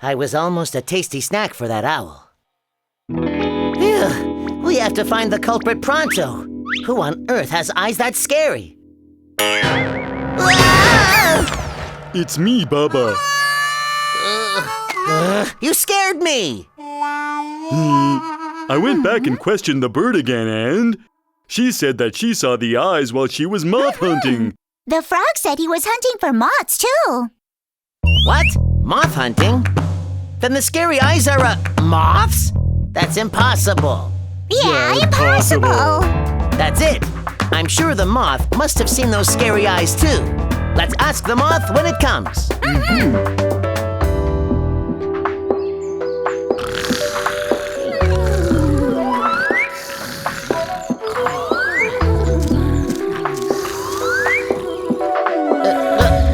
I was almost a tasty snack for that owl. Phew, we have to find the culprit pronto. Who on earth has eyes that scary? It's me, Baba. You scared me! I went back and questioned the bird again, and she said that she saw the eyes while she was moth hunting. The frog said he was hunting for moths, too. What? Moth hunting? Then the scary eyes are, moths? That's impossible. Yeah, impossible. That's it. I'm sure the moth must have seen those scary eyes, too. Let's ask the moth when it comes.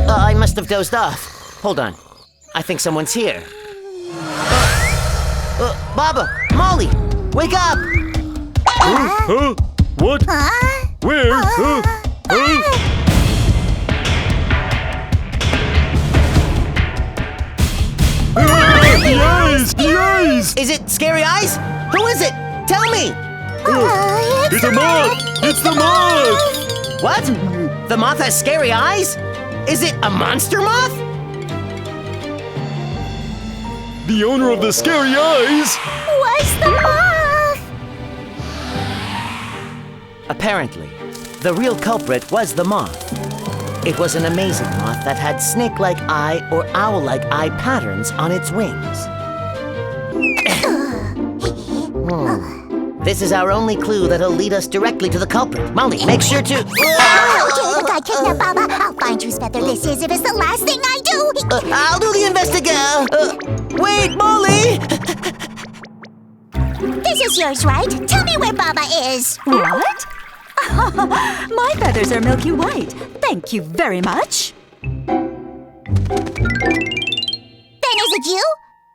I must have dozed off. Hold on. I think someone's here. Baba! Molly! Wake up! Huh? What? Where? The eyes! The eyes! Is it scary eyes? Who is it? Tell me! It's a moth! It's the moth! What? The moth has scary eyes? Is it a monster moth? The owner of the scary eyes! Was the moth? Apparently, the real culprit was the moth. It was an amazing moth that had snake-like eye or owl-like eye patterns on its wings. This is our only clue that'll lead us directly to the culprit. Molly, make sure to... Do you think I kidnapped Baba? I'll find whose feather this is if it's the last thing I do. I'll do the investigation. Wait, Molly! This is yours, right? Tell me where Baba is. What? My feathers are milky white. Thank you very much. Then is it you?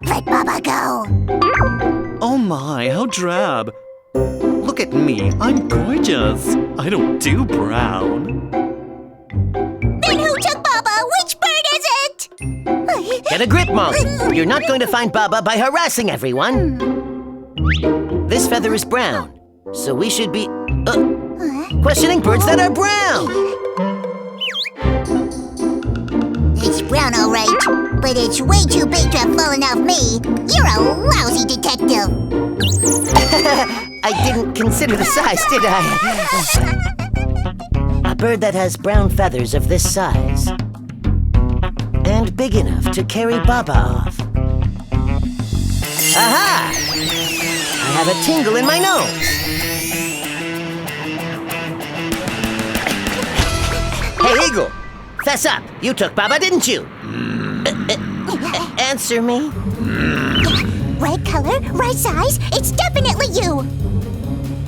Let Baba go. Oh my, how drab. Look at me, I'm gorgeous. I don't do brown. Then who took Baba? Which bird is it? Get a grip, Molly. You're not going to find Baba by harassing everyone. This feather is brown, so we should be questioning birds that are brown. It's brown, all right, but it's way too big to have fallen off me. You're a lousy detective. I didn't consider the size, did I? A bird that has brown feathers of this size and big enough to carry Baba off. Aha! I have a tingle in my nose. Hey, Eagle! Fess up! You took Baba, didn't you? Answer me. Right color, right size, it's definitely you.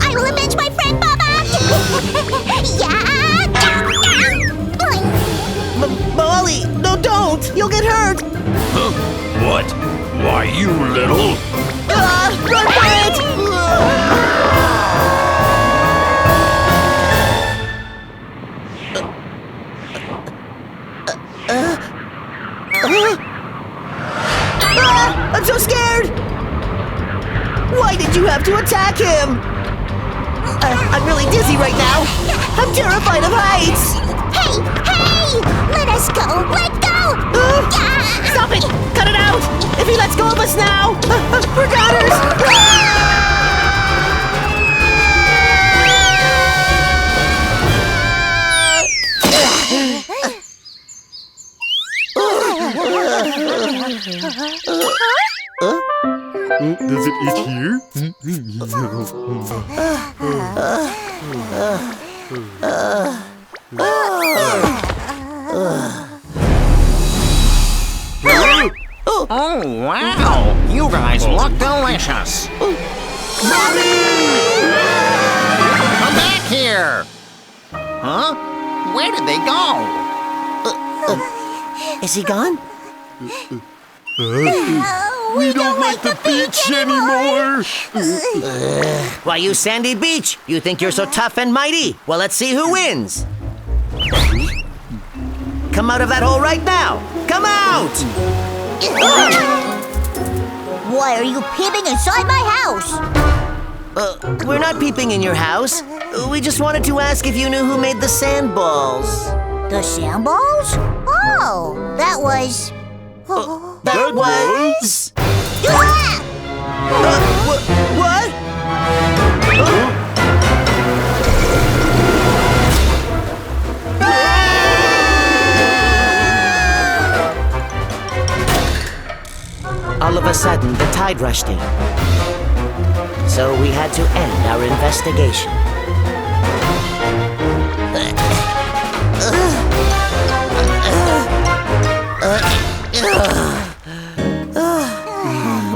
I will avenge my friend Baba! Molly! No, don't! You'll get hurt! Huh? What? Why, you little... Run for it! I'm so scared! Why did you have to attack him? I'm really dizzy right now. I'm terrified of heights. Hey! Let us go! Let go! Stop it! Cut it out! If he lets go of us now, we're goners! Does it itch here? Oh, wow! You guys look delicious! Come back here! Huh? Where did they go? Is he gone? We don't like the beach anymore! Why, you Sandy Beach? You think you're so tough and mighty? Well, let's see who wins. Come out of that hole right now! Come out! Why are you peeping inside my house? We're not peeping in your house. We just wanted to ask if you knew who made the sandballs. The sandballs? Oh, that was... That was... Ah! What? All of a sudden, the tide rushed in. So we had to end our investigation.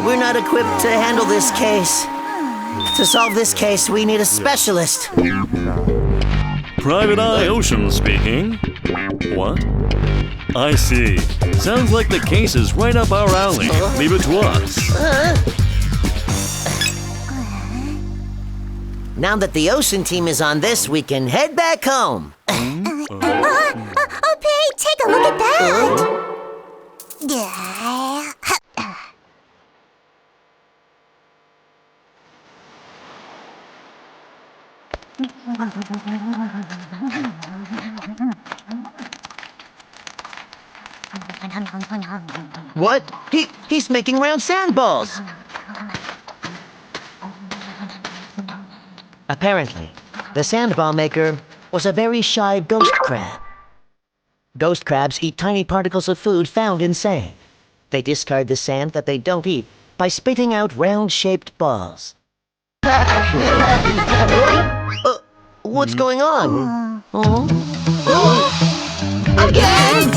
We're not equipped to handle this case. To solve this case, we need a specialist. Private Eye Ocean speaking. What? I see. Sounds like the case is right up our alley. Leave it to us. Now that the ocean team is on this, we can head back home. Oh, Pete, take a look at that! What? He's making round sandballs. Apparently, the sandball maker was a very shy ghost crab. Ghost crabs eat tiny particles of food found in sand. They discard the sand that they don't eat by spitting out round-shaped balls. What's going on? Again!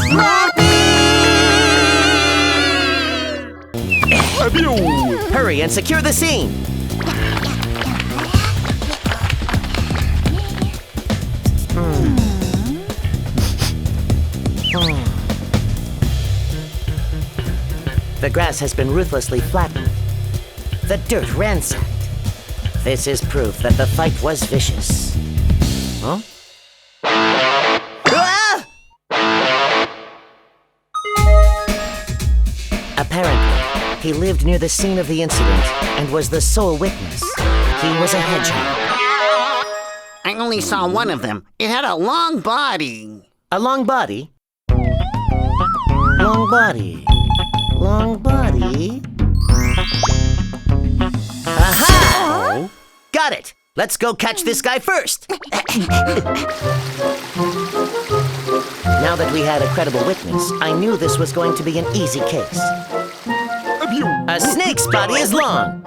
Hurry and secure the scene! The grass has been ruthlessly flattened. The dirt ransacked. This is proof that the fight was vicious. Huh? Ah! Apparently, he lived near the scene of the incident and was the sole witness. He was a hedgehog. I only saw one of them. It had a long body. A long body? Long body. Long body. Aha! Got it! Let's go catch this guy first! Now that we had a credible witness, I knew this was going to be an easy case. A snake's body is long.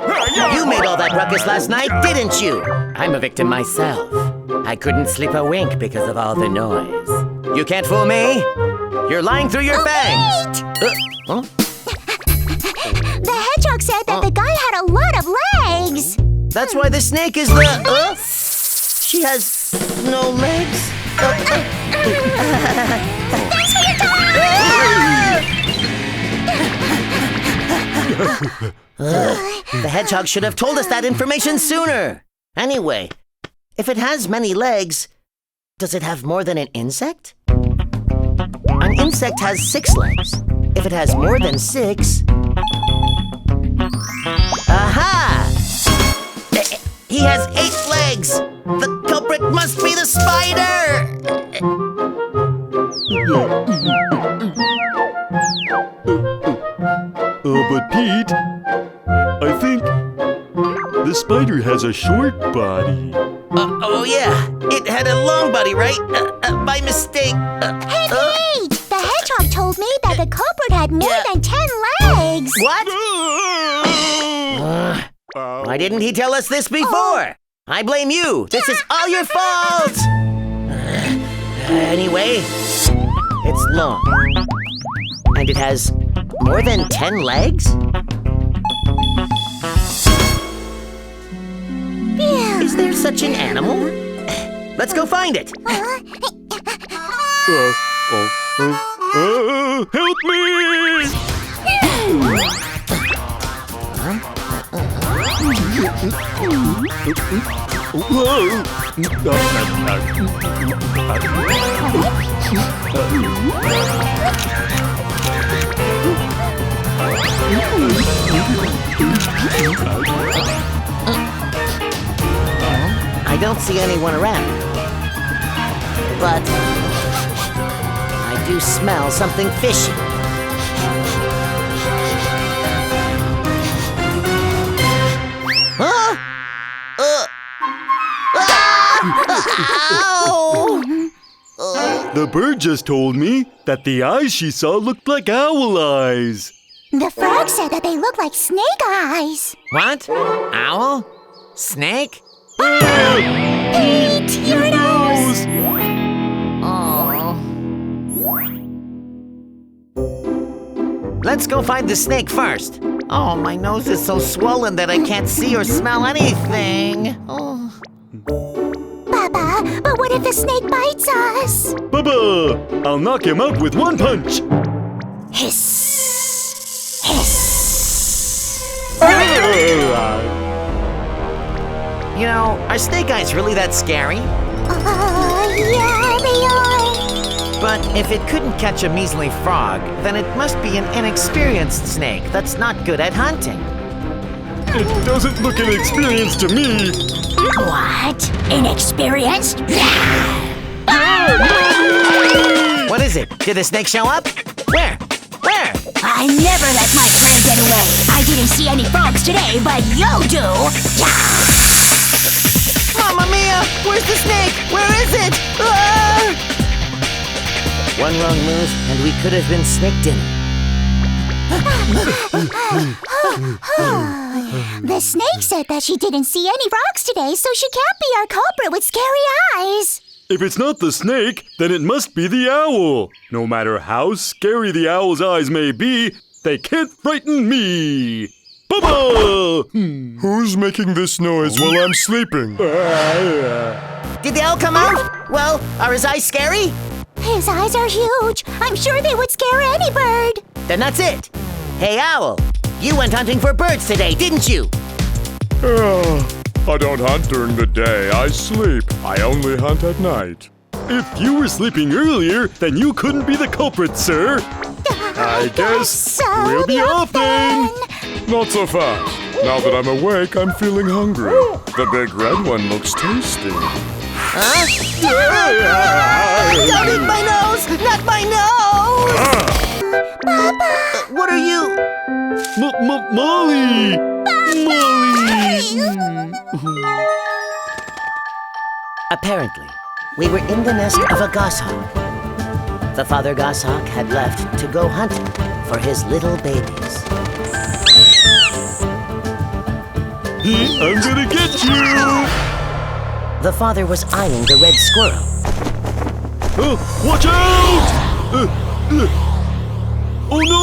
You made all that ruckus last night, didn't you? I'm a victim myself. I couldn't sleep a wink because of all the noise. You can't fool me. You're lying through your fangs. Huh? The hedgehog said that the guy had a lot of legs! That's why the snake is the... She has no legs? Thanks for your time! The hedgehog should have told us that information sooner. Anyway, if it has many legs, does it have more than an insect? An insect has 6 legs. If it has more than 6... Aha! He has 8 legs! The culprit must be the spider! But Pete, I think the spider has a short body. Oh yeah, it had a long body, right? By mistake. Hey, Pete! The hedgehog told me that the culprit had more than 10 legs! What? Why didn't he tell us this before? I blame you. This is all your fault. Anyway, it's long. And it has more than 10 legs? Is there such an animal? Let's go find it. Help me! I don't see anyone around. But I do smell something fishy. Huh? Ow! The bird just told me that the eyes she saw looked like owl eyes. The frog said that they look like snake eyes. What? Owl? Snake? Peet, your nose! Oh. Let's go find the snake first. Oh, my nose is so swollen that I can't see or smell anything. Oh. Papa, but what if the snake bites us? Bubba! I'll knock him out with one punch. Hiss! Hiss! You know, are snake eyes really that scary? Yeah, they are. But if it couldn't catch a measly frog, then it must be an inexperienced snake that's not good at hunting. It doesn't look inexperienced to me. What? Inexperienced? What is it? Did the snake show up? Where? Where? I never let my friend get away. I didn't see any frogs today, but you do. Mamma mia! Where's the snake? Where is it? Ah! One wrong move, and we could have been snake dinner. The snake said that she didn't see any frogs today, so she can't be our culprit with scary eyes. If it's not the snake, then it must be the owl. No matter how scary the owl's eyes may be, they can't frighten me. Bubba! Who's making this noise while I'm sleeping? Did the owl come out? Well, are his eyes scary? His eyes are huge. I'm sure they would scare any bird. Then that's it. Hey, owl, you went hunting for birds today, didn't you? I don't hunt during the day. I sleep. I only hunt at night. If you were sleeping earlier, then you couldn't be the culprit, sir. I guess so we'll be off then. Not so fast. Now that I'm awake, I'm feeling hungry. The big red one looks tasty. Huh? Don't eat my nose! Not my nose! Papa! What are you? Molly! Molly! Apparently, we were in the nest of a goshawk. The father goshawk had left to go hunting for his little babies. I'm gonna get you! The father was eyeing the red squirrel. Oh, watch out! Oh no!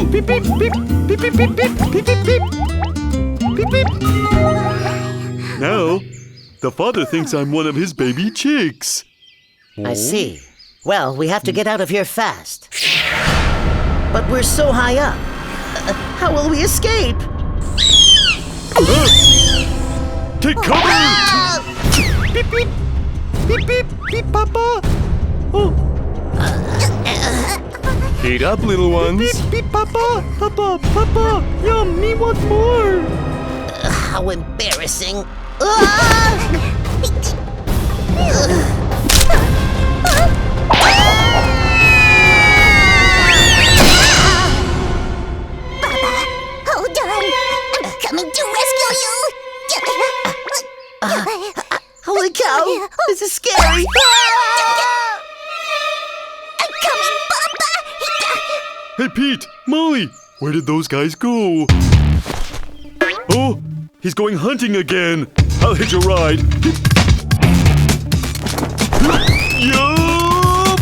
Beep, beep, beep, beep, beep, beep, beep, beep, beep, beep. Beep, beep. Now, the father thinks I'm one of his baby chicks. I see. Well, we have to get out of here fast. But we're so high up. How will we escape? Take cover! Beep, beep, beep, beep, beep, Papa. Oh. Eat up, little ones. Beep, beep, Papa, Papa, Papa. Yum, me want more. How embarrassing. Hold on. I'm coming to rescue you. Holy cow! This is scary! I'm coming, Papa. Hey, Pete, Molly, where did those guys go? Oh, he's going hunting again. I'll hitch a ride. Yup!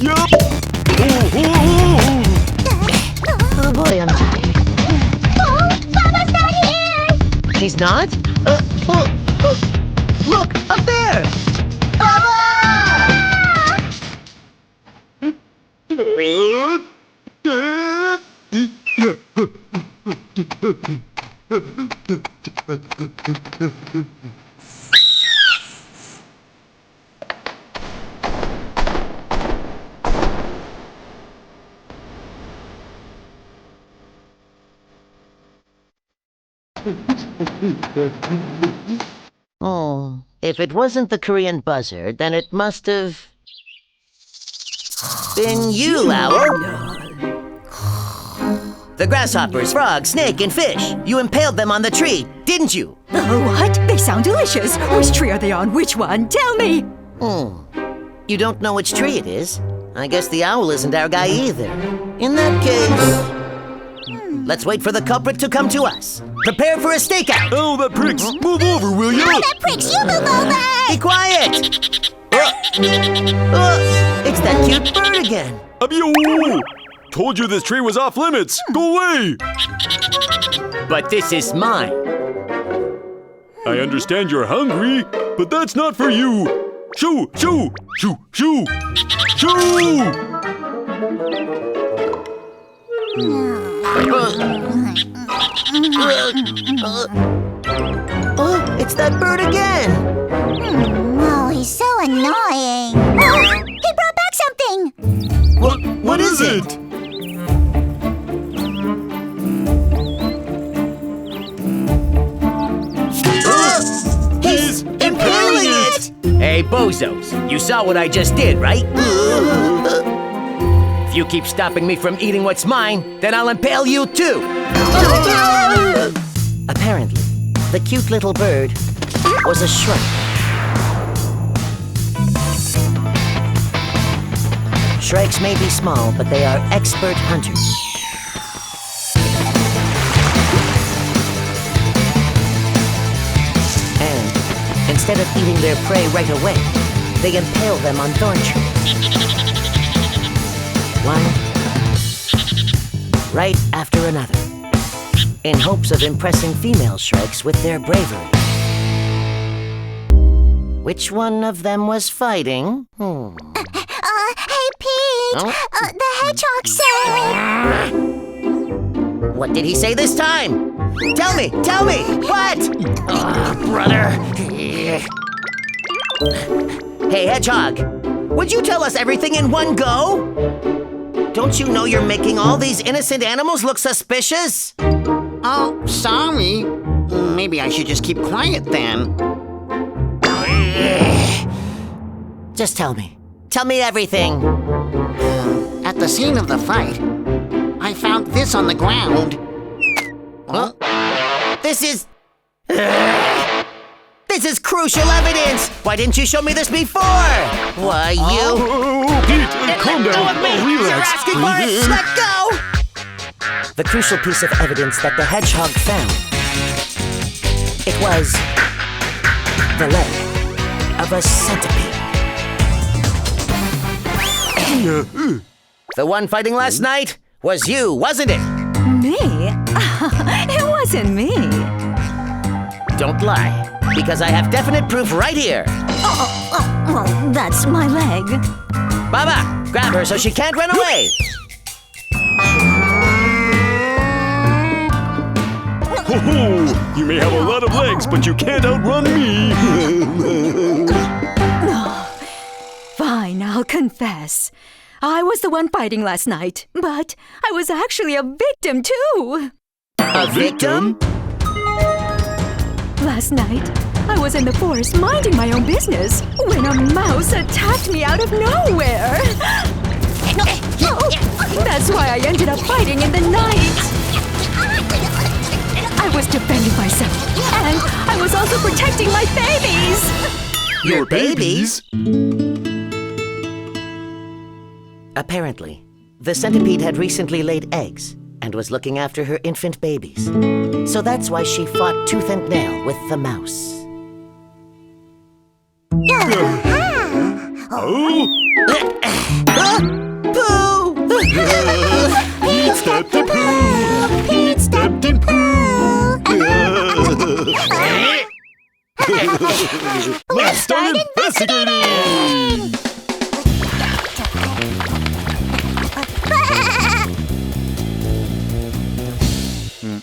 Yup! Oh boy, I'm tired. Oh, Papa's not here. He's not? Look, up there! Oh, if it wasn't the Korean buzzard, then it must have been you, Owl. The grasshoppers, frogs, snake, and fish. You impaled them on the tree, didn't you? What? They sound delicious. Which tree are they on? Which one? Tell me. You don't know which tree it is? I guess the owl isn't our guy either. In that case, let's wait for the culprit to come to us. Prepare for a stakeout. Oh, that pricks! Move over, will you? Oh, that pricks! You move over! Be quiet! It's that cute bird again. Abyo! Told you this tree was off limits. Go away! But this is mine. I understand you're hungry, but that's not for you. Shoo! Shoo! Shoo! Shoo! Shoo! Oh, it's that bird again. Oh, he's so annoying. Oh, he brought back something! What is it? He's impaling it! Hey, bozos, you saw what I just did, right? If you keep stopping me from eating what's mine, then I'll impale you too! Apparently, the cute little bird was a shrike. Shrikes may be small, but they are expert hunters. And instead of eating their prey right away, they impale them on thorn trees. One right after another, in hopes of impressing female shrikes with their bravery. Which one of them was fighting? Hey, Pete! The hedgehog said... What did he say this time? Tell me! What? Brother. Hey, Hedgehog, would you tell us everything in one go? Don't you know you're making all these innocent animals look suspicious? Oh, sorry. Maybe I should just keep quiet then. Just tell me. Tell me everything. At the scene of the fight, I found this on the ground. Huh? This is crucial evidence! Why didn't you show me this before? Why, you... Pete, calm down. You're Relax. asking for it! Let go! The crucial piece of evidence that the hedgehog found. It was the leg of a centipede. The one fighting last night was you, wasn't it? Me? It wasn't me. Don't lie, because I have definite proof right here. Well, that's my leg. Baba, grab her so she can't run away. Ho-ho! You may have a lot of legs, but you can't outrun me. Fine, I'll confess. I was the one fighting last night, but I was actually a victim too. A victim? Last night, I was in the forest minding my own business when a mouse attacked me out of nowhere. That's why I ended up fighting in the night. I was defending myself, and I was also protecting my babies. Your babies? Apparently, the centipede had recently laid eggs and was looking after her infant babies. So that's why she fought tooth and nail with the mouse. Oh! Pooh! Pete stepped in poo! Pete stepped in poo! Let's start investigating!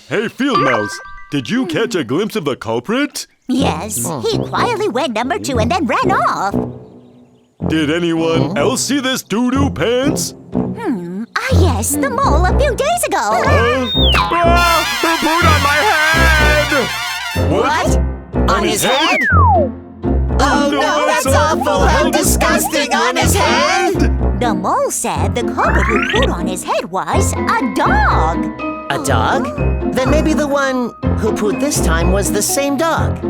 Hey, Hey, Field Mouse, did you catch a glimpse of the culprit? Yes, he quietly went number 2 and then ran off. Did anyone else see this doo-doo pants? Ah, yes, the mole a few days ago. The boot on my head! What? On his head? Oh no, that's awful! How disgusting! On his head? The mole said the culprit who pooed on his head was a dog. A dog? Then maybe the one who pooed this time was the same dog.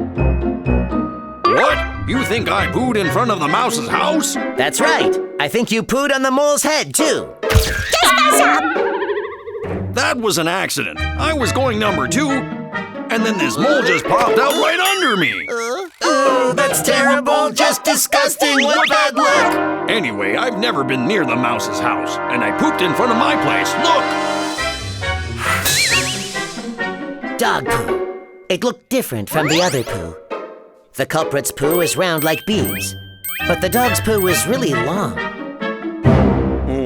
What? You think I pooed in front of the mouse's house? That's right. I think you pooed on the mole's head, too. Just mess up! That was an accident. I was going number 2, and then this mole just popped out right under me. Oh, that's terrible. Just disgusting. What bad luck. Anyway, I've never been near the mouse's house, and I pooped in front of my place. Look! Dog poo. It looked different from the other poo. The culprit's poo is round like bees, but the dog's poo is really long.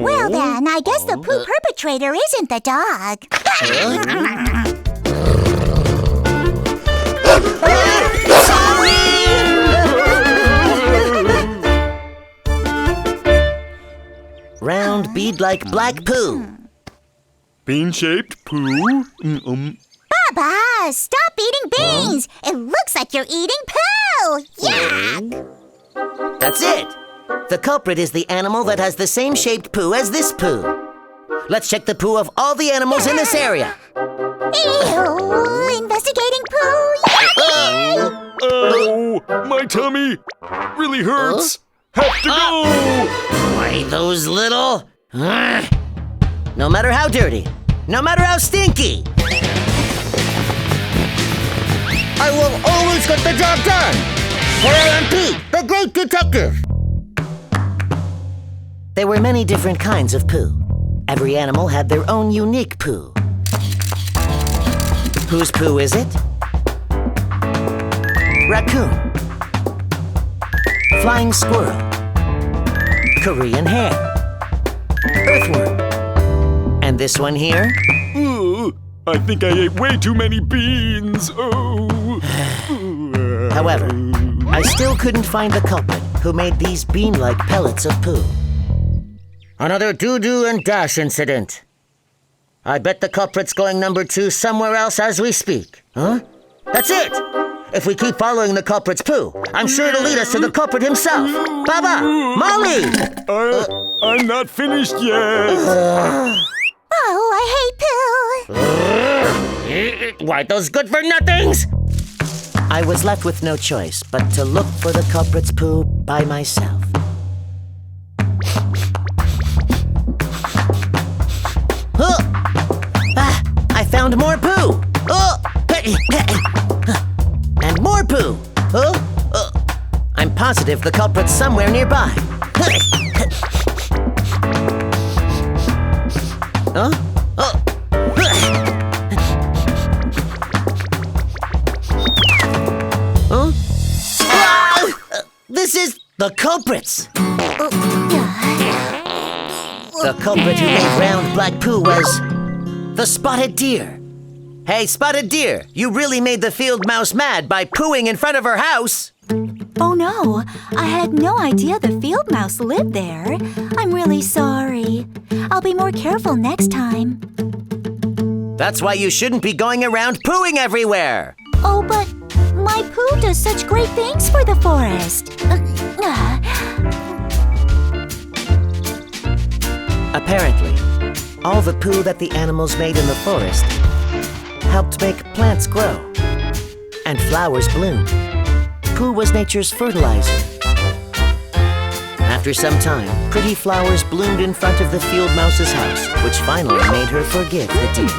Well then, I guess the poo perpetrator isn't the dog. Round bead-like black poo. Bean-shaped poo? Baba, stop eating beans! It looks like you're eating poo! Yuck! That's it. The culprit is the animal that has the same shaped poo as this poo. Let's check the poo of all the animals in this area. Ew! Investigating poo! Oh, my tummy really hurts. Have to go. Why, those little... No matter how dirty, no matter how stinky, I will always get the job done. For I am Peet, the great detective. There were many different kinds of poo. Every animal had their own unique poo. Whose poo is it? Raccoon. Flying squirrel. Korean hare. Earthworm. And this one here? I think I ate way too many beans. However, I still couldn't find the culprit who made these bean-like pellets of poo. Another doo-doo and dash incident. I bet the culprit's going number 2 somewhere else as we speak. Huh? That's it! If we keep following the culprit's poo, I'm sure it'll lead us to the culprit himself. Baba! Molly! I'm not finished yet. Oh, I hate poo! Why, those good-for-nothings? I was left with no choice but to look for the culprit's poo by myself. I found more poo! And more poo! I'm positive the culprit's somewhere nearby. This is the culprits! The culprit who made round black poo was the spotted deer. Hey, spotted deer, you really made the field mouse mad by pooing in front of her house. Oh no, I had no idea the field mouse lived there. I'm really sorry. I'll be more careful next time. That's why you shouldn't be going around pooing everywhere. Oh, but my poo does such great things for the forest. Apparently, all the poo that the animals made in the forest helped make plants grow and flowers bloom. Poo was nature's fertilizer. After some time, pretty flowers bloomed in front of the field mouse's house, which finally made her forgive the deer.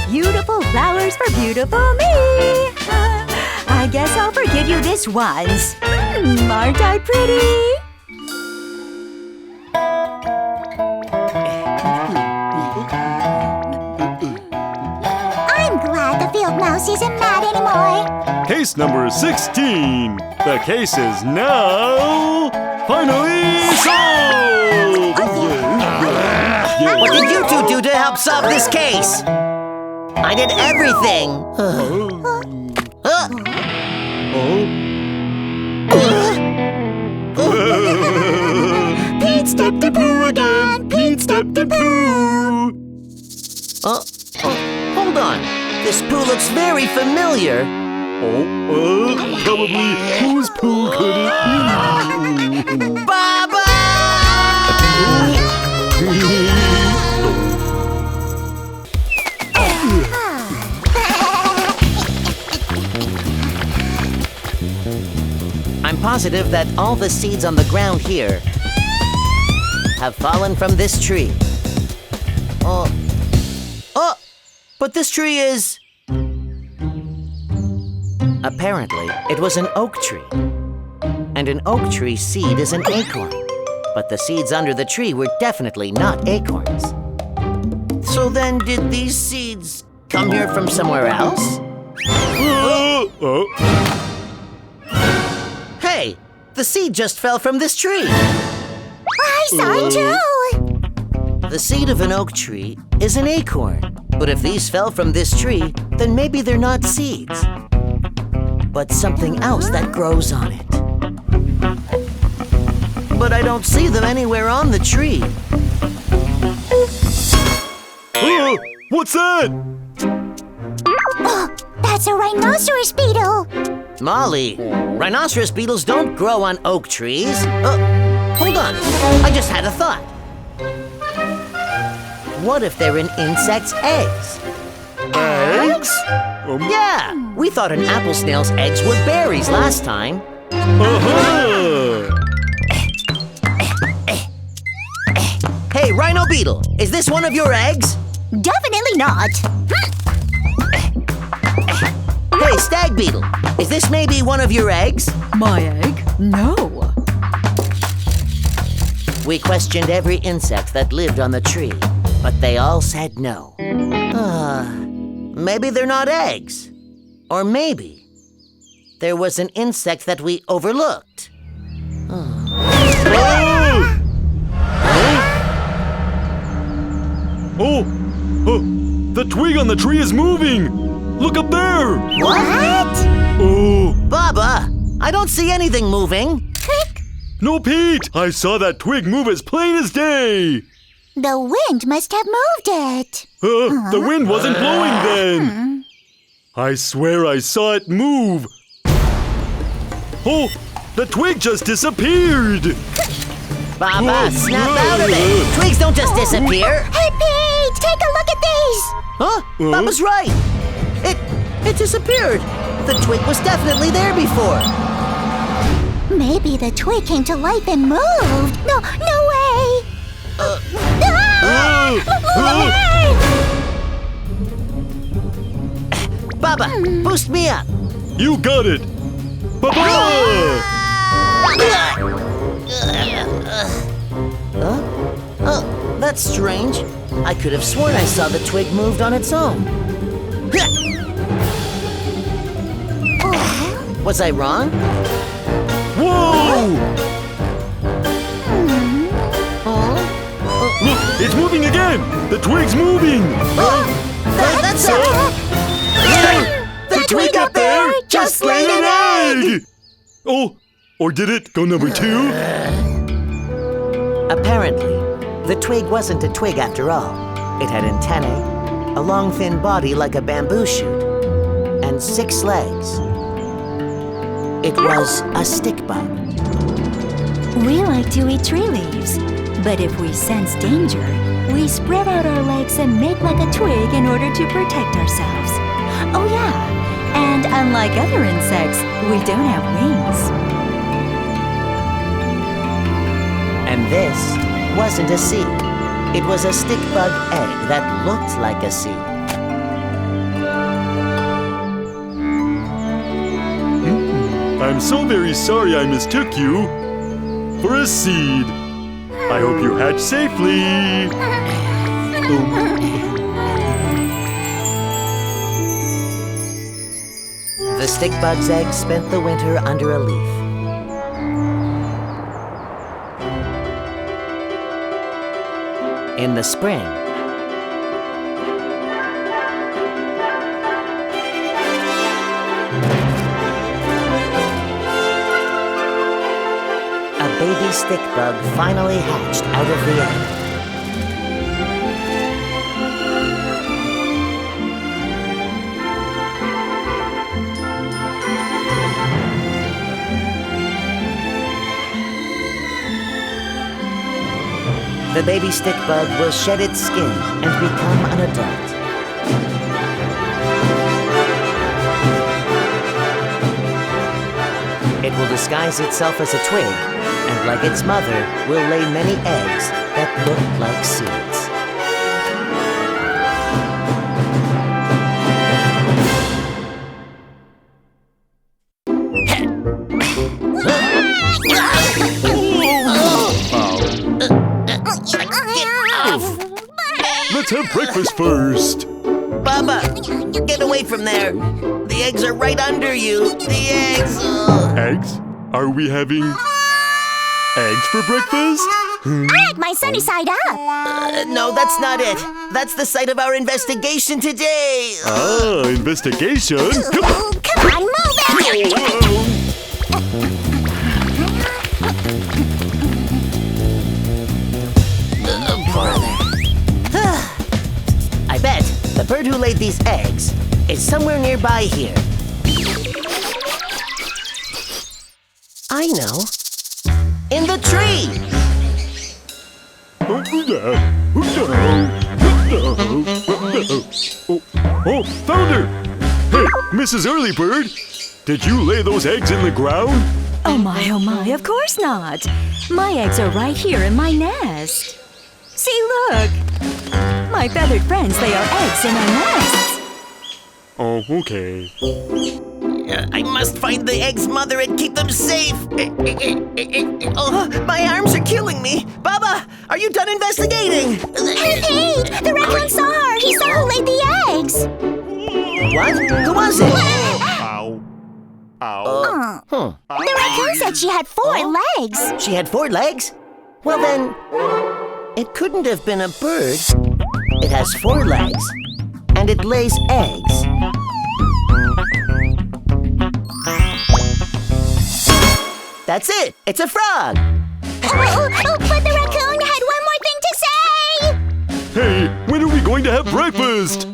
Beautiful flowers for beautiful me. I guess I'll forgive you this once. Aren't I pretty? I'm glad the field mouse isn't mad anymore. Case number 16. The case is now finally solved! What did you two do to help solve this case? I did everything. Pete stepped to poo again. Pete stepped to poo. Hold on. This poo looks very familiar. Probably whose poo could it be? Baba! I'm positive that all the seeds on the ground here have fallen from this tree. But this tree is... Apparently, it was an oak tree. And an oak tree seed is an acorn. But the seeds under the tree were definitely not acorns. So then, did these seeds come here from somewhere else? Hey, the seed just fell from this tree. I saw it too. The seed of an oak tree is an acorn. But if these fell from this tree, then maybe they're not seeds, but something else that grows on it. But I don't see them anywhere on the tree. What's that? Oh, that's a rhinoceros beetle. Molly, rhinoceros beetles don't grow on oak trees. Hold on, I just had a thought. What if they're in insects' eggs? Eggs? Yeah, we thought an apple snail's eggs were berries last time. Hey, rhino beetle, is this one of your eggs? Definitely not. Hey, stag beetle, is this maybe one of your eggs? My egg? No. We questioned every insect that lived on the tree, but they all said no. Maybe they're not eggs. Or maybe there was an insect that we overlooked. The twig on the tree is moving! Look up there! What? Oh! Baba, I don't see anything moving. No, Pete! I saw that twig move as plain as day! The wind must have moved it. The wind wasn't blowing then! I swear I saw it move! Oh! The twig just disappeared! Baba, snap out of it! Twigs don't just disappear! Hey, Pete! Take a look at these! Huh? Baba's right! It disappeared! The twig was definitely there before! Maybe the twig came to life and moved. No way! Baba, boost me up! You got it! Baba! That's strange. I could have sworn I saw the twig moved on its own. Was I wrong? Whoa! Look, it's moving again! The twig's moving! That's The twig up there just laid an egg! Oh, or did it go number 2? Apparently, the twig wasn't a twig after all. It had antennae, a long thin body like a bamboo shoot, and 6 legs. It was a stick bug. We like to eat tree leaves, but if we sense danger, we spread out our legs and make like a twig in order to protect ourselves. Oh yeah, and unlike other insects, we don't have wings. And this wasn't a seed. It was a stick bug egg that looked like a seed. I'm so very sorry I mistook you for a seed. I hope you hatch safely. The stick bug's egg spent the winter under a leaf. In the spring, baby stick bug finally hatched out of the egg. The baby stick bug will shed its skin and become an adult. It will disguise itself as a twig, and like its mother, will lay many eggs that look like seeds. Let's have breakfast first. Bubba, get away from there. The eggs are right under you. The eggs. Eggs? Are we having eggs for breakfast? I like my sunny side up. No, that's not it. That's the site of our investigation today. Ah, investigation? Ooh, come on, move it. I bet the bird who laid these eggs is somewhere nearby here. I know. In the tree! Oh, found her! Hey, Mrs. Earlybird, did you lay those eggs in the ground? Oh my, of course not. My eggs are right here in my nest. See, look. My feathered friends lay our eggs in our nests. Oh, okay. I must find the egg's mother and keep them safe. Oh, my arms are killing me. Baba, are you done investigating? Hey, Pete, the raccoon saw her. He saw who laid the eggs. What? Who was it? Ow. Ow. The raccoon said she had 4 legs. She had 4 legs? Well then, it couldn't have been a bird. It has 4 legs, and it lays eggs. That's it! It's a frog! But the raccoon had one more thing to say! Hey, when are we going to have breakfast?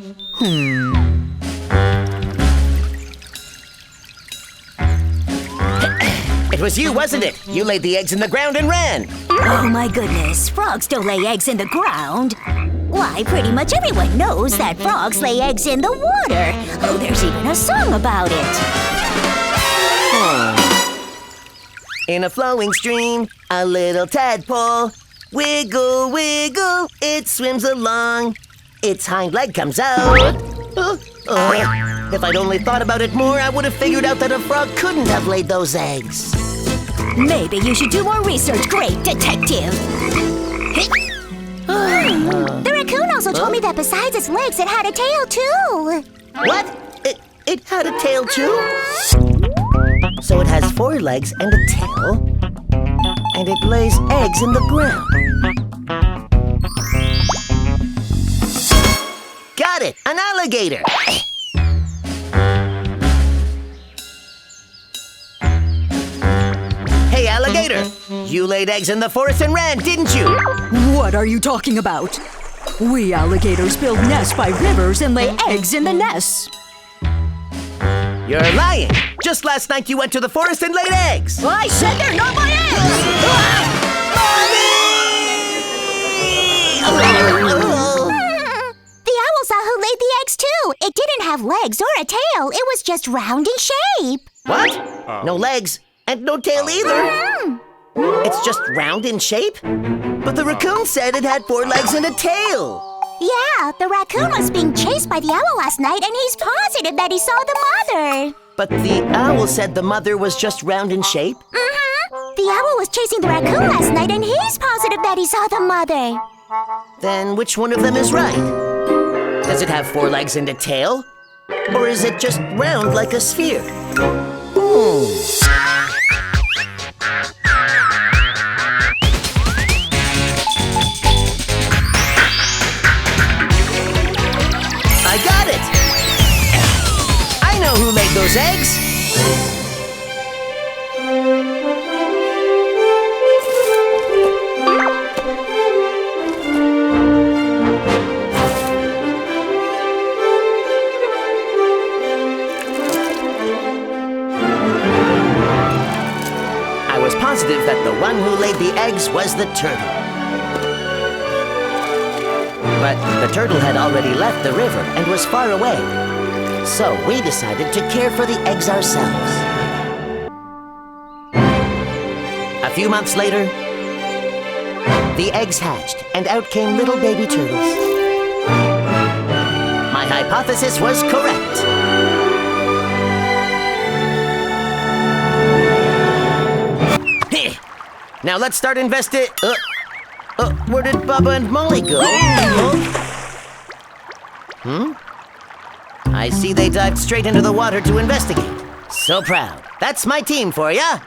It was you, wasn't it? You laid the eggs in the ground and ran. Oh my goodness, frogs don't lay eggs in the ground. Why, pretty much everyone knows that frogs lay eggs in the water. Oh, there's even a song about it. In a flowing stream, a little tadpole. Wiggle, wiggle, it swims along. Its hind leg comes out. If I'd only thought about it more, I would have figured out that a frog couldn't have laid those eggs. Maybe you should do more research, great detective. The raccoon also told me that besides its legs, it had a tail too. What? It had a tail too? So it has 4 legs and a tail, and it lays eggs in the ground. Got it! An alligator! Hey, alligator! You laid eggs in the forest and ran, didn't you? What are you talking about? We alligators build nests by rivers and lay eggs in the nests. You're lying! Just last night you went to the forest and laid eggs! I said they're not my eggs! The owl saw who laid the eggs too. It didn't have legs or a tail. It was just round in shape. What? No legs and no tail either. It's just round in shape? But the raccoon said it had 4 legs and a tail. Yeah, the raccoon was being chased by the owl last night, and he's positive that he saw the mother. But the owl said the mother was just round in shape? The owl was chasing the raccoon last night, and he's positive that he saw the mother. Then which one of them is right? Does it have 4 legs and a tail? Or is it just round like a sphere? I got it! I know who laid those eggs! one who laid the eggs was the turtle. But the turtle had already left the river and was far away. So we decided to care for the eggs ourselves. A few months later, the eggs hatched and out came little baby turtles. My hypothesis was correct. Now let's start where did Bubba and Molly go? I see they dived straight into the water to investigate. So proud. That's my team for ya.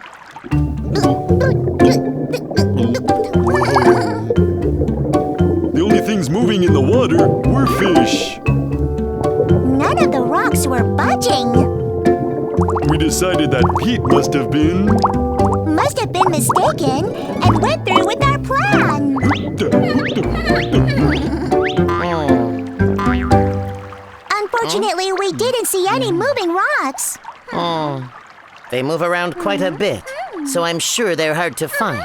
The only things moving in the water were fish. None of the rocks were budging. We decided that Pete must have been mistaken and went through with our plan. Unfortunately, we didn't see any moving rocks. They move around quite a bit, so I'm sure they're hard to find.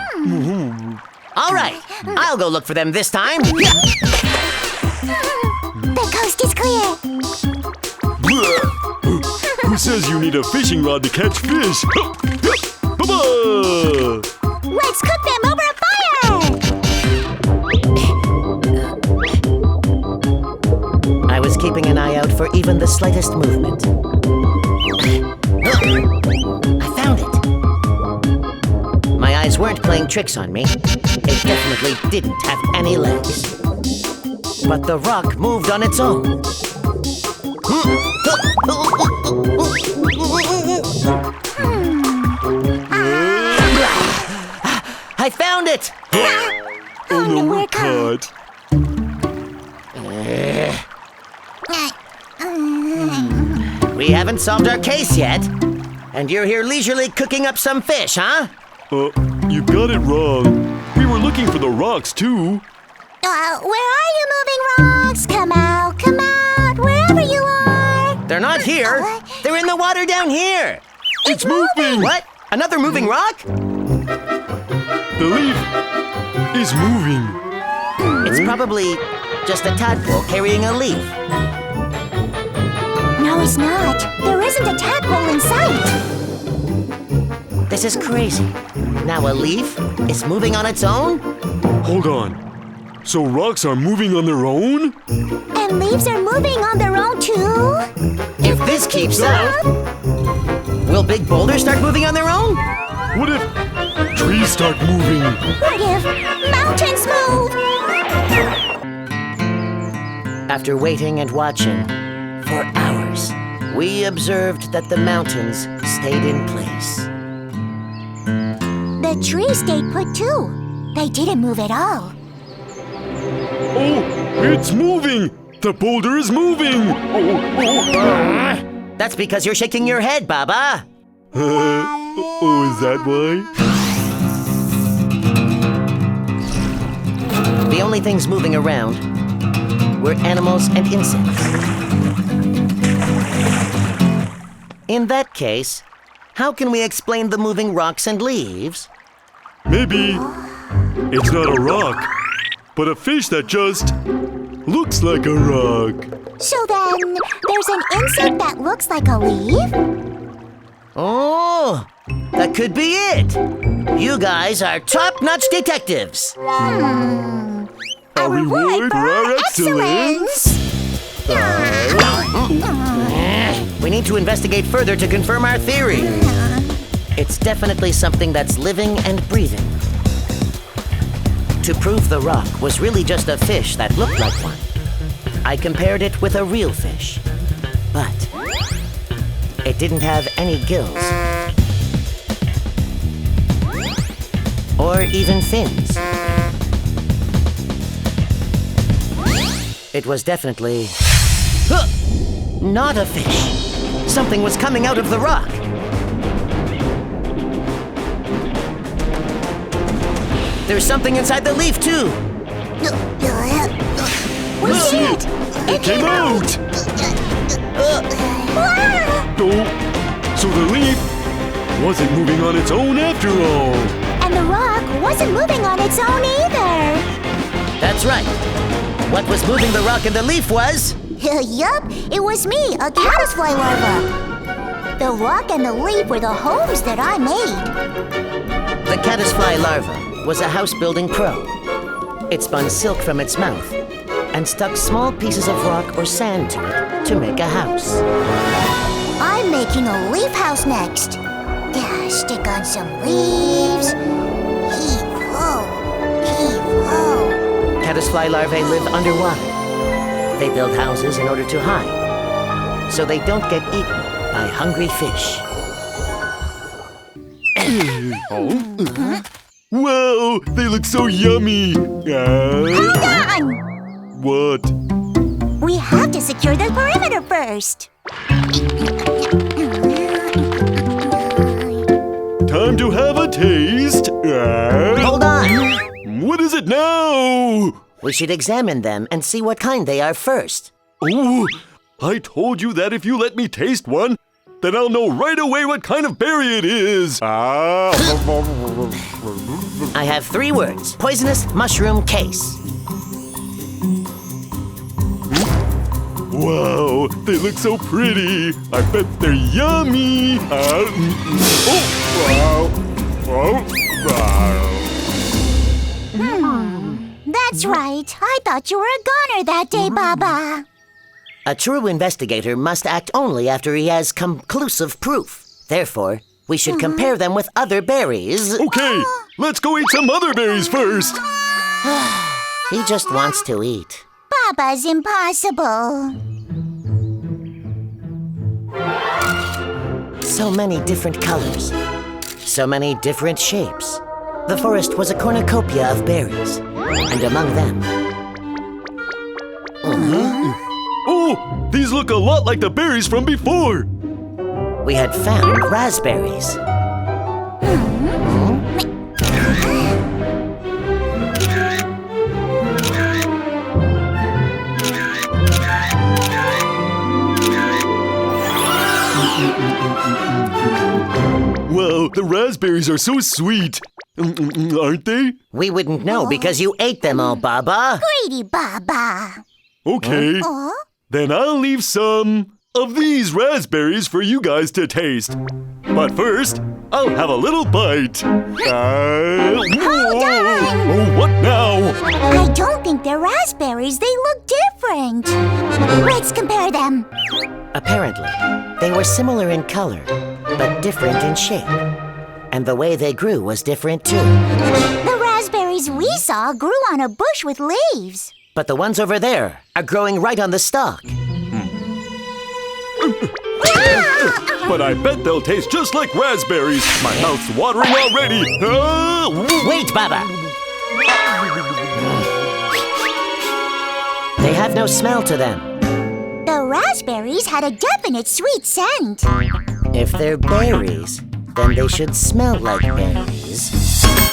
All right, I'll go look for them this time. The coast is clear. Who says you need a fishing rod to catch fish? Bubba! Let's cook them over a fire. I was keeping an eye out for even the slightest movement. I found it. My eyes weren't playing tricks on me. It definitely didn't have any legs. But the rock moved on its own. I found it! Oh no, we're caught. We haven't solved our case yet. And you're here leisurely cooking up some fish, huh? You got it wrong. We were looking for the rocks, too. Where are you moving rocks? Come out, wherever you are. They're not here. They're in the water down here. It's moving! What? Another moving rock? The leaf is moving. It's probably just a tadpole carrying a leaf. No, it's not. There isn't a tadpole in sight. This is crazy. Now a leaf is moving on its own? Hold on. So rocks are moving on their own? And leaves are moving on their own too? If this keeps up, will big boulders start moving on their own? What if trees start moving? What if mountains move? After waiting and watching for hours, we observed that the mountains stayed in place. The trees stayed put too. They didn't move at all. Oh, it's moving! The boulder is moving! That's because you're shaking your head, Baba. Oh, is that why? The only things moving around were animals and insects. In that case, how can we explain the moving rocks and leaves? Maybe it's not a rock, but a fish that just looks like a rock. So then, there's an insect that looks like a leaf? Oh, that could be it. You guys are top-notch detectives. A reward for our excellence! We need to investigate further to confirm our theory. It's definitely something that's living and breathing. To prove the rock was really just a fish that looked like one, I compared it with a real fish. But it didn't have any gills. Or even fins. It was definitely not a fish. Something was coming out of the rock. There's something inside the leaf, too. We see it! It came out! Oh, so the leaf wasn't moving on its own after all. And the rock wasn't moving on its own either. That's right. What was moving the rock and the leaf was... Yup, it was me, a caddisfly larva. The rock and the leaf were the homes that I made. The caddisfly larva was a house-building pro. It spun silk from its mouth and stuck small pieces of rock or sand to it to make a house. I'm making a leaf house next. Stick on some leaves. Heave-ho, heave-ho. Caddisfly larvae live underwater. They build houses in order to hide, so they don't get eaten by hungry fish. Wow, they look so yummy. Hold on! What? We have to secure the perimeter first. Time to have a taste. Hold on! What is it now? We should examine them and see what kind they are first. Oh, I told you that if you let me taste one, then I'll know right away what kind of berry it is. I have 3 words. Poisonous mushroom case. Wow, they look so pretty. I bet they're yummy. That's right. I thought you were a goner that day, Baba. A true investigator must act only after he has conclusive proof. Therefore, we should compare them with other berries. Okay, let's go eat some other berries first. He just wants to eat. Baba's impossible. So many different colors. So many different shapes. The forest was a cornucopia of berries. And among them... Oh, these look a lot like the berries from before. we had found raspberries. Wow, the raspberries are so sweet. Aren't they? We wouldn't know because you ate them all, Baba. Greedy Baba. Okay. Then I'll leave some of these raspberries for you guys to taste. But first, I'll have a little bite. Hold on! Oh, what now? I don't think they're raspberries. They look different. Let's compare them. Apparently, they were similar in color, but different in shape. And the way they grew was different too. The raspberries we saw grew on a bush with leaves. But the ones over there are growing right on the stalk. But I bet they'll taste just like raspberries. My mouth's watering already. Wait, Baba! They have no smell to them. The raspberries had a definite sweet scent. If they're berries, then they should smell like berries.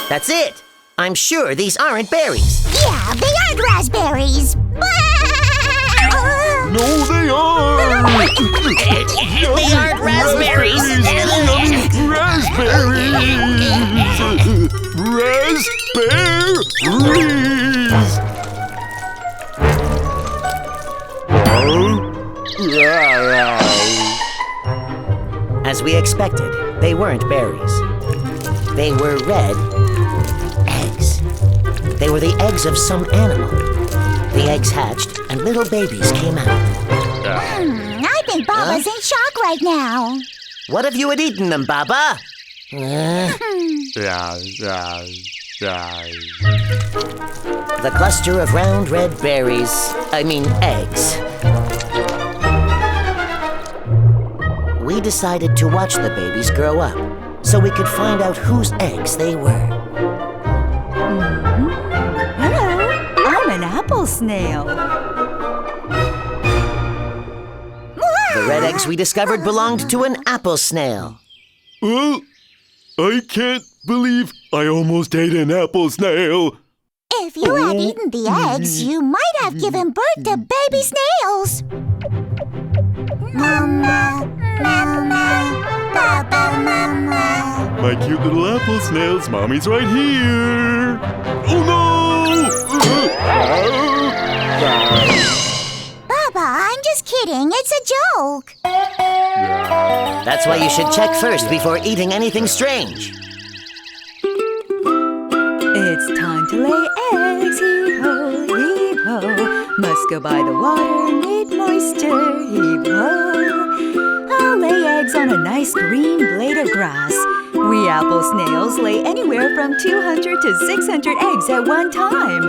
That's it! I'm sure these aren't berries. Yeah, they aren't raspberries. No, they are! They aren't raspberries! Raspberries! As we expected, they weren't berries. They were red eggs. They were the eggs of some animal. The eggs hatched and little babies came out. I think Baba's in shock right now. What if you had eaten them, Baba? The cluster of round red berries, eggs. We decided to watch the babies grow up so we could find out whose eggs they were. Hello, I'm an apple snail. The red eggs we discovered belonged to an apple snail. Well, I can't believe I almost ate an apple snail. If you had eaten the eggs, you might have given birth to baby snails. Mama, Mama, Papa, Mama. my cute little apple snails. Mommy's right here. Oh no! Baba, I'm just kidding. It's a joke. That's why you should check first before eating anything strange. It's time to lay eggs, heave-ho, heave-ho. Must go by the water, need moisture, heave-ho. I'll lay eggs on a nice green blade of grass. We apple snails lay anywhere from 200 to 600 eggs at one time.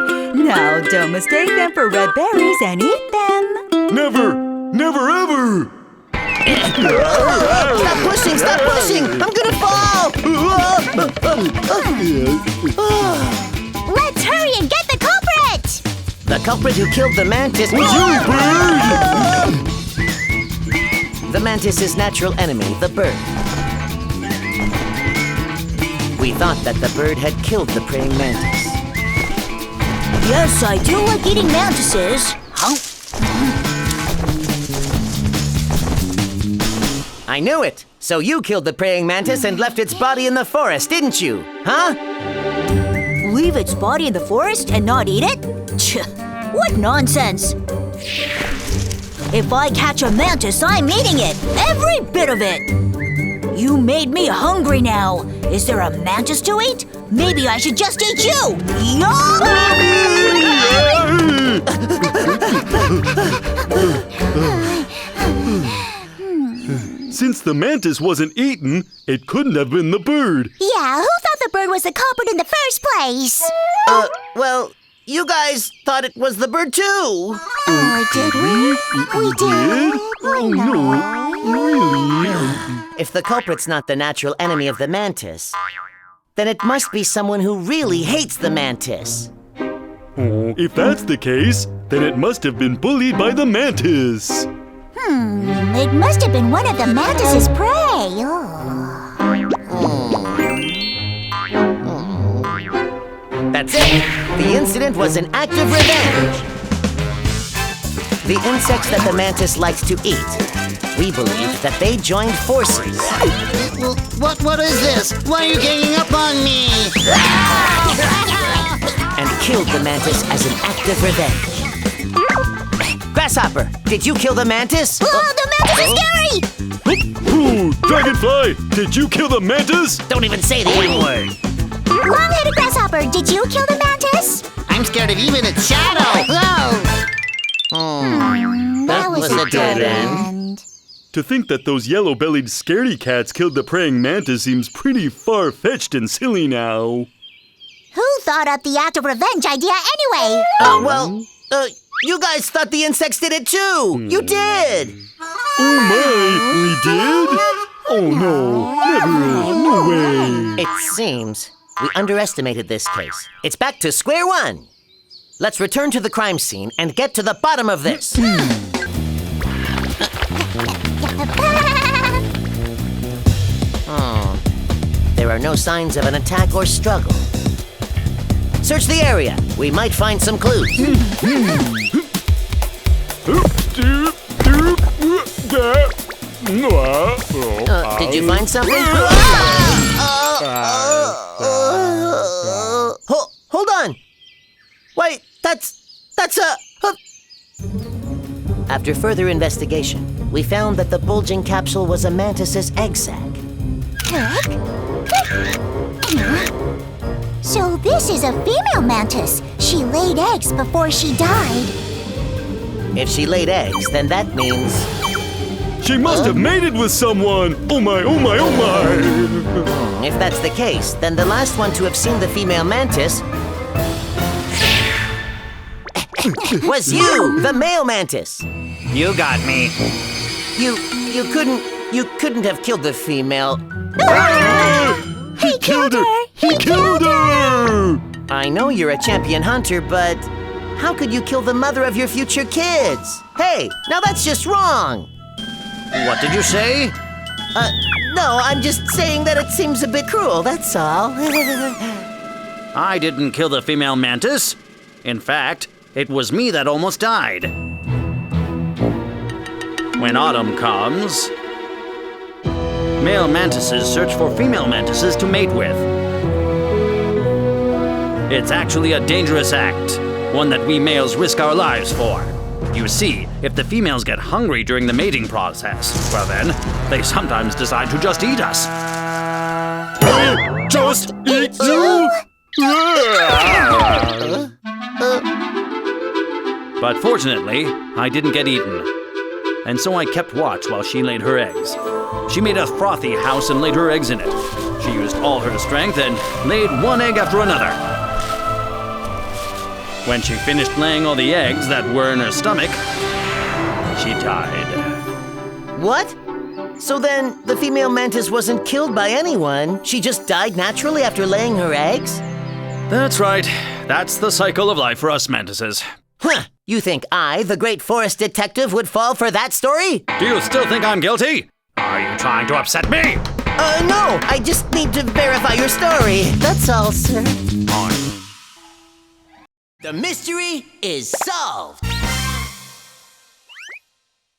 Now don't mistake them for red berries and eat them. Never! Never ever! Stop pushing! Stop pushing! I'm gonna fall! Let's hurry and get the culprit! The culprit who killed the mantis. You bird! The mantis's natural enemy, the bird. We thought that the bird had killed the praying mantis. Yes, I do like eating mantises. I knew it! So you killed the praying mantis and left its body in the forest, didn't you? Huh? Leave its body in the forest and not eat it? What nonsense! If I catch a mantis, I'm eating it! Every bit of it! You made me hungry now! Is there a mantis to eat? Maybe I should just eat you! Yum! Since the mantis wasn't eaten, it couldn't have been the bird. Yeah, who thought the bird was the culprit in the first place? Well, you guys thought it was the bird too. Oh, did we? We did? Oh no, really? If the culprit's not the natural enemy of the mantis, then it must be someone who really hates the mantis. Oh, if that's the case, then it must have been bullied by the mantis. It must have been one of the mantis's prey. That's it! The incident was an act of revenge! The insects that the mantis likes to eat. We believe that they joined forces. What is this? Why are you ganging up on me? And killed the mantis as an act of revenge. Grasshopper, did you kill the mantis? Oh, the mantis is scary! Ooh, Dragonfly, did you kill the mantis? Don't even say the N-word. Long-headed grasshopper, did you kill the mantis? I'm scared of even its shadow. That was a dead end. To think that those yellow-bellied scaredy cats killed the praying mantis seems pretty far-fetched and silly now. Who thought up the act of revenge idea anyway? You guys thought the insects did it too! You did! Oh my, we did? Oh no, never, no way. It seems we underestimated this case. It's back to square one. Let's return to the crime scene and get to the bottom of this. There are no signs of an attack or struggle. Search the area. We might find some clues. Did you find something? Hold on. Wait, that's a... After further investigation, we found that the bulging capsule was a mantis's egg sac. So this is a female mantis. She laid eggs before she died. If she laid eggs, then that means... She must have mated with someone! Oh my, oh my, oh my! If that's the case, then the last one to have seen the female mantis was you, the male mantis. You got me. You couldn't have killed the female. He killed her! He killed her! I know you're a champion hunter, but how could you kill the mother of your future kids? Hey, now that's just wrong. What did you say? No, I'm just saying that it seems a bit cruel, that's all. I didn't kill the female mantis. In fact, it was me that almost died. When autumn comes, When autumn comes, Male mantises search for female mantises to mate with. It's actually a dangerous act, one that we males risk our lives for. You see, if the females get hungry during the mating process, well then, they sometimes decide to just eat us. Just eat you? But fortunately, I didn't get eaten. And so I kept watch while she laid her eggs. She made a frothy house and laid her eggs in it. She used all her strength and laid one egg after another. When she finished laying all the eggs that were in her stomach, she died. What? So then, the female mantis wasn't killed by anyone. She just died naturally after laying her eggs? That's right. That's the cycle of life for us mantises. Huh! You think I, the great forest detective, would fall for that story? Do you still think I'm guilty? Are you trying to upset me? No! I just need to verify your story. That's all, sir. The mystery is solved!